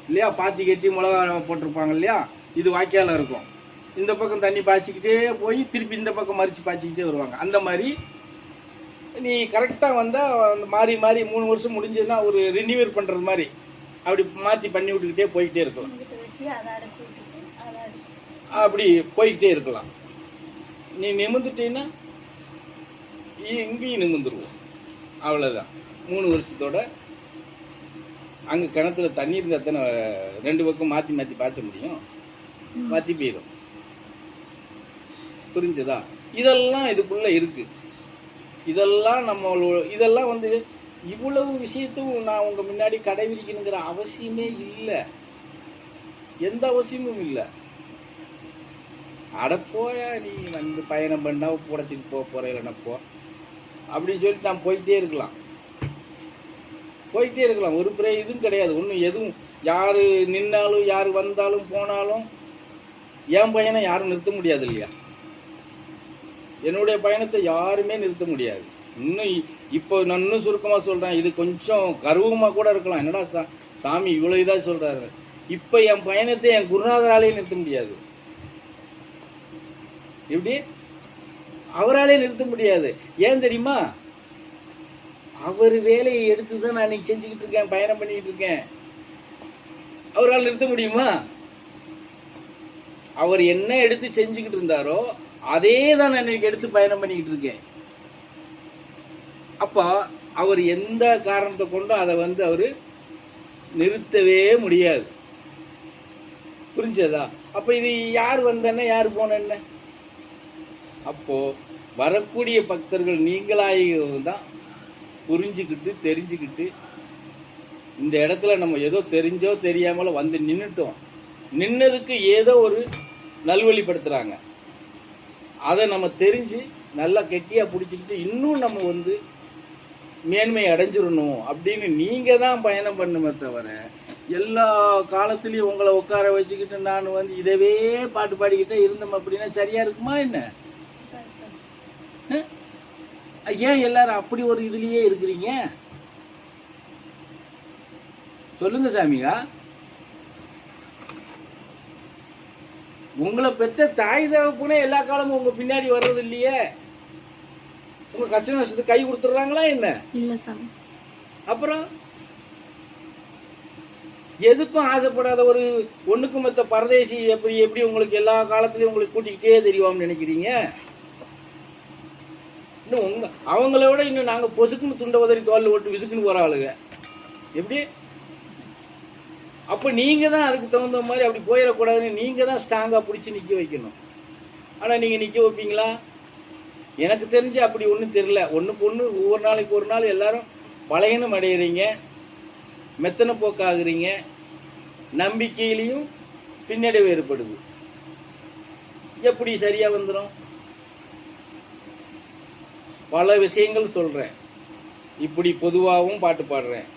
இல்லையா? பாத்தி கட்டி மிளகா போட்டிருப்பாங்க இல்லையா? இது வாய்க்கால இருக்கும். இந்த பக்கம் தண்ணி பாய்ச்சிக்கிட்டே போய் திருப்பி இந்த பக்கம் மறித்து பாய்ச்சிக்கிட்டே வருவாங்க. அந்த மாதிரி நீ கரெக்டாக வந்தால் மாறி மாறி 3 வருஷம் முடிஞ்சதுன்னா ஒரு ரினியூவல் பண்ணுறது மாதிரி அப்படி மாற்றி பண்ணி விட்டுக்கிட்டே போய்கிட்டே இருக்கலாம். அப்படி போய்கிட்டே இருக்கலாம். நீ நிமிந்துட்டீங்கன்னா இங்கேயும் நிமிந்துருவோம். அவ்வளோதான். 3 வருஷத்தோட அங்கே கிணத்துல தண்ணி இருந்தால் தானே 2 பக்கம் மாற்றி மாற்றி பாய்ச்ச முடியும். மாற்றி போயிடும். புரிஞ்சதா? இதெல்லாம் இதுக்குள்ளே இருக்குது. இதெல்லாம் இதெல்லாம் இவ்வளவு விஷயத்தும் நான் உங்கள் முன்னாடி கடைபிடிக்கணுங்கிற அவசியமே இல்லை. எந்த அவசியமும் இல்லை. அடப்போயா நீ பயணம் பண்ணா புடைச்சிட்டு போகிற இல்லைனப்போ அப்படின்னு சொல்லிட்டு நான் போயிட்டே இருக்கலாம். ஒரு இதுவும் கிடையாது. ஒன்றும் எதுவும் யார் நின்னாலும் யார் வந்தாலும் போனாலும் என் பயணை யாரும் நிறுத்த முடியாது இல்லையா? என்னுடைய பயணத்தை யாருமே நிறுத்த முடியாது. இப்போ நான் இன்னும் சுருக்கமாக சொல்கிறேன். இது கொஞ்சம் கர்வமாக கூட இருக்கலாம். என்னடா சாமி இவ்வளோ இதாக சொல்கிறாரு. இப்போ என் பயணத்தை என் குருநாதராலேயே நிறுத்த முடியாது. எப்படி? அவராலே நிறுத்த முடியாது. ஏன் தெரியுமா? அவர் வேலையை எடுத்து தான் நான் இன்னைக்கு செஞ்சுக்கிட்டு இருக்கேன், பயணம் பண்ணிக்கிட்டு இருக்கேன். அவரால் நிறுத்த முடியுமா? அவர் என்ன எடுத்து செஞ்சுக்கிட்டு இருந்தாரோ அதே தான் நான் இன்னைக்கு எடுத்து பயணம் பண்ணிக்கிட்டு இருக்கேன். அப்போ அவர் எந்த காரணத்தை கொண்டும் அதை அவர் நிறுத்தவே முடியாது. புரிஞ்சதா? அப்போ இது யார் வந்தேன்னா யார் போனேன்ன? அப்போ வரக்கூடிய பக்தர்கள் நீங்களாக தான் புரிஞ்சுக்கிட்டு தெரிஞ்சுக்கிட்டு இந்த இடத்துல நம்ம ஏதோ தெரிஞ்சோ தெரியாமலோ வந்து நின்றுட்டோம். நின்னதுக்கு ஏதோ ஒரு நல்வழிப்படுத்துகிறாங்க. அதை நம்ம தெரிஞ்சு நல்லா கெட்டியாக பிடிச்சிக்கிட்டு இன்னும் நம்ம மேன்மை அடைஞ்சிடணும் அப்படின்னு நீங்கள் தான் பயணம் பண்ணுமே தவிர எல்லா காலத்துலேயும் உங்களை உட்கார வச்சுக்கிட்டு நான் இதவே பாட்டு பாடிக்கிட்டே இருந்தோம் அப்படின்னா சரியாக இருக்குமா என்ன? ஏன் எல்லாரும் அப்படி ஒரு இதுலயே இருக்கிறீங்க? சொல்லுங்க சாமியா. உங்களை பெற்ற தாய் தகப்பனே எல்லா காலமும் உங்க பின்னாடி வர்றது இல்லையே. உங்க கஷ்ட நஷ்டத்துக்கு கை கொடுத்துறாங்களா என்ன? இல்ல சாமி. அப்புறம் எதுக்கும் ஆசைப்படாத ஒரு ஒண்ணுக்கு மத்த பரதேசி எப்படி உங்களுக்கு எல்லா காலத்திலயும் உங்களுக்கு கூட்டிக்கிட்டே தெரியுவான்னு நினைக்கிறீங்க? இன்னும் அவங்கள விட இன்னும் நாங்க பொசுக்குன்னு துண்டை உதறி தோல்ல ஓட்டு விசுக்குன்னு போற ஆளுங்க. எப்படி? அப்ப நீங்க தான் அதுக்கு தகுந்த மாதிரி அப்படி போயிடக்கூடாதுன்னு நீங்க தான் ஸ்ட்ராங்கா பிடிச்சி நிக்க வைக்கணும். ஆனா நீங்க நிக்க வைப்பீங்களா? எனக்கு தெரிஞ்சு அப்படி ஒன்றும் தெரியல. ஒன்றுக்கு ஒன்று ஒவ்வொரு நாளைக்கு ஒரு நாள் எல்லாரும் பலகீனம் அடைகிறீங்க, மெத்தனை போக்காகிறீங்க, நம்பிக்கையிலையும் பின்னடைவு ஏற்படுது. எப்படி சரியா வந்துடும்? பல விஷயங்கள் சொல்கிறேன். இப்படி பொதுவாகவும் பாட்டு பாடுறேன்.